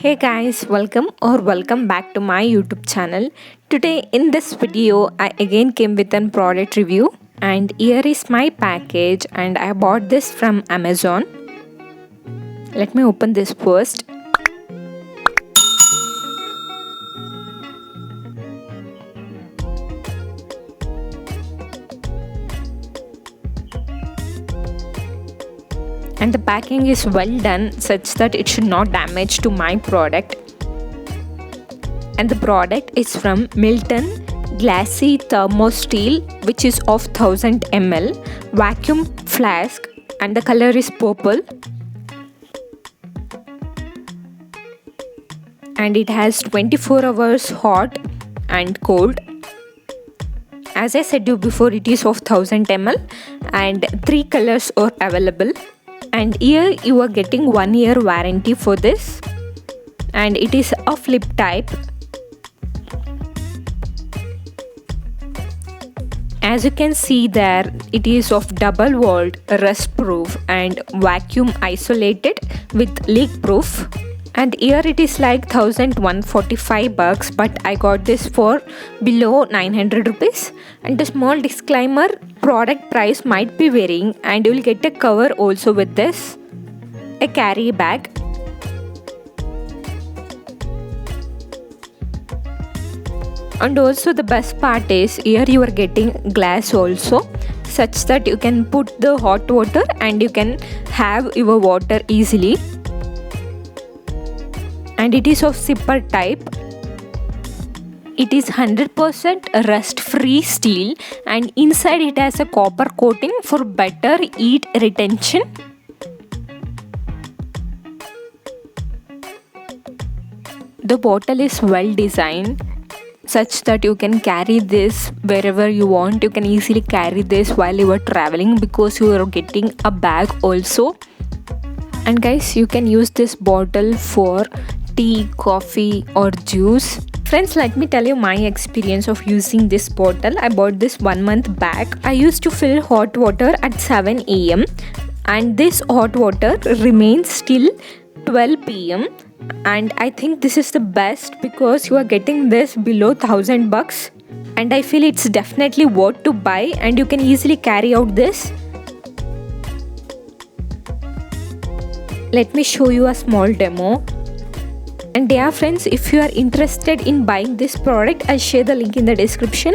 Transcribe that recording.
Hey guys, welcome back to my YouTube channel. Today in this video I again came with a product review, and here is my package, and I bought this from Amazon. Let me open this first. And the packing is well done such that it should not damage to my product. And the product is from Milton Glassy Thermosteel, which is of 1000 ml vacuum flask, and the color is purple. And it has 24 hours hot and cold. As I said you before, it is of 1000 ml and 3 colors are available. And here you are getting 1 year warranty for this, and it is a flip type. As you can see there, it is of double walled, rust proof and vacuum isolated with leak proof. And here it is like $1,145, but I got this for below 900 rupees. And a small disclaimer, product price might be varying, and you will get a cover also with this, a carry bag. And also the best part is here you are getting glass also, such that you can put the hot water and you can have your water easily. And it is of zipper type. It is 100% rust free steel, and inside it has a copper coating for better heat retention. The bottle is well designed such that you can carry this wherever you want. You can easily carry this while you are traveling because you are getting a bag also. And guys, you can use this bottle for tea, coffee or juice. Friends, let me tell you my experience of using this bottle. I bought this 1 month back. I used to fill hot water at 7 a.m. and this hot water remains till 12 p.m. and I think this is the best because you are getting this below $1,000, and I feel it's definitely worth to buy, and you can easily carry out this. Let me show you a small demo. And dear friends, if you are interested in buying this product, I'll share the link in the description.